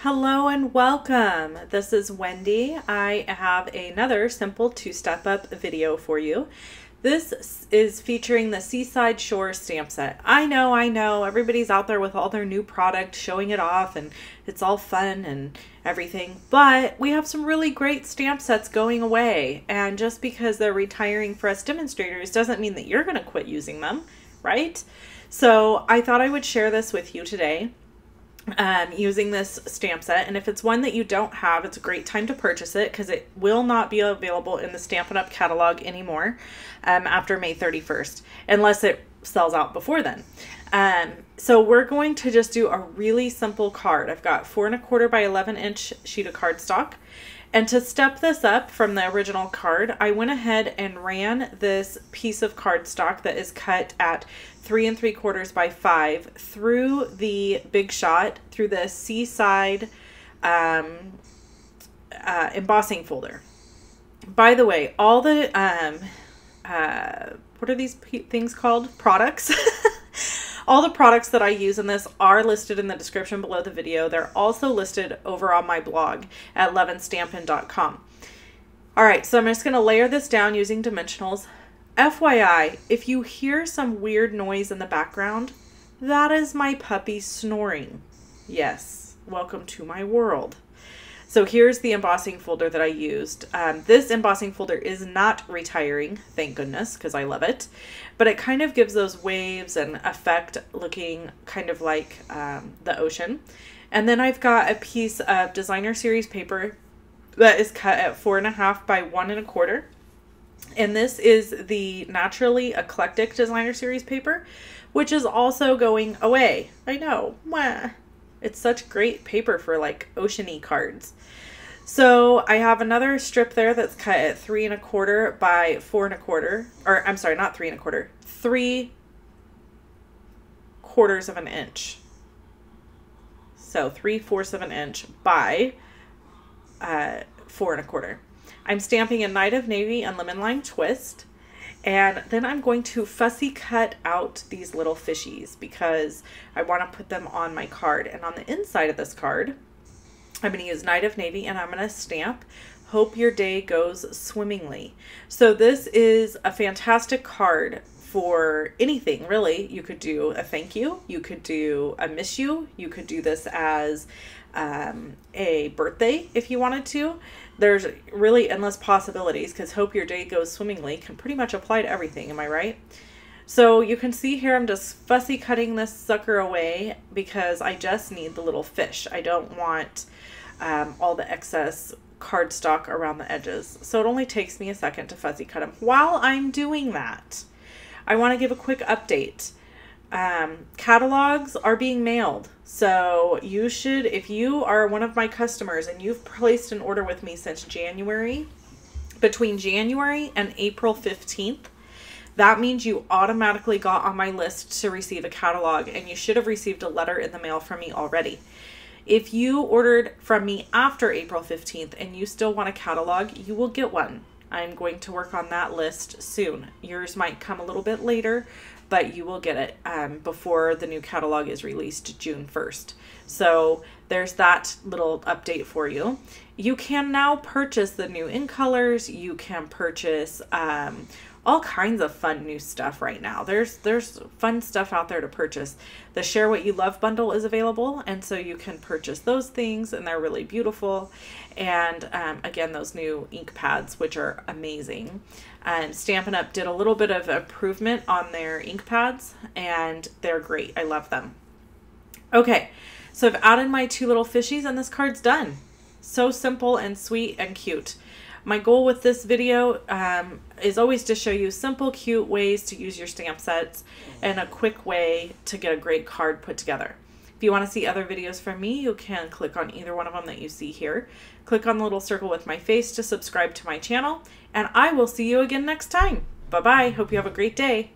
Hello and welcome. This is Wendy. I have another simple two-step up video for you. This is featuring the Seaside Shore stamp set. I know, everybody's out there with all their new product showing it off and it's all fun and everything, but we have some really great stamp sets going away, and just because they're retiring for us demonstrators doesn't mean that you're going to quit using them, right? So I thought I would share this with you today. Using this stamp set, and if it's one that you don't have, it's a great time to purchase it because it will not be available in the Stampin' Up! Catalog anymore after May 31st, unless it sells out before then. So we're going to just do a really simple card. I've got 4 1/4 by 11 inch sheet of cardstock. And to step this up from the original card, I went ahead and ran this piece of cardstock that is cut at 3 3/4 by 5 through the Big Shot, through the Seaside embossing folder. By the way, all the, what are these things called? Products. All the products that I use in this are listed in the description below the video. They're also listed over on my blog at levinstampin.com. All right, so I'm just going to layer this down using dimensionals. FYI, if you hear some weird noise in the background, that is my puppy snoring. Yes, welcome to my world. So here's the embossing folder that I used. This embossing folder is not retiring, thank goodness, because I love it. But it kind of gives those waves and effect looking kind of like the ocean. And then I've got a piece of designer series paper that is cut at 4 1/2 by 1 1/4. And this is the Naturally Eclectic designer series paper, which is also going away. I know. Mwah. It's such great paper for like oceany cards. So I have another strip there that's cut at 3 1/4 by 4 1/4, or I'm sorry, not 3 1/4, 3/4 of an inch. So 3/4 of an inch by 4 1/4. I'm stamping a Night of Navy and Lemon Lime Twist. And then I'm going to fussy cut out these little fishies because I want to put them on my card. And on the inside of this card, I'm going to use Night of Navy and I'm going to stamp Hope Your Day Goes Swimmingly. So this is a fantastic card for anything, really. You could do a thank you. You could do a miss you. You could do this as a birthday if you wanted to. There's really endless possibilities because Hope Your Day Goes Swimmingly can pretty much apply to everything. Am I right? So you can see here I'm just fussy cutting this sucker away because I just need the little fish. I don't want all the excess cardstock around the edges. So it only takes me a second to fussy cut them. While I'm doing that, I want to give a quick update. Catalogs are being mailed. So you should, if you are one of my customers and you've placed an order with me since January, between January and April 15th, that means you automatically got on my list to receive a catalog, and you should have received a letter in the mail from me already. If you ordered from me after April 15th and you still want a catalog, you will get one. I'm going to work on that list soon. Yours might come a little bit later, but you will get it before the new catalog is released June 1st. So there's that little update for you. You can now purchase the new in colors. You can purchase all kinds of fun new stuff right now. There's fun stuff out there to purchase. The Share What You Love bundle is available, and so you can purchase those things, and they're really beautiful. And again, those new ink pads, which are amazing. Stampin' Up! Did a little bit of improvement on their ink pads, and they're great. I love them. Okay, so I've added my 2 little fishies, and this card's done. So simple and sweet and cute. My goal with this video is always to show you simple, cute ways to use your stamp sets and a quick way to get a great card put together. If you want to see other videos from me, you can click on either one of them that you see here. Click on the little circle with my face to subscribe to my channel, and I will see you again next time. Bye-bye. Hope you have a great day.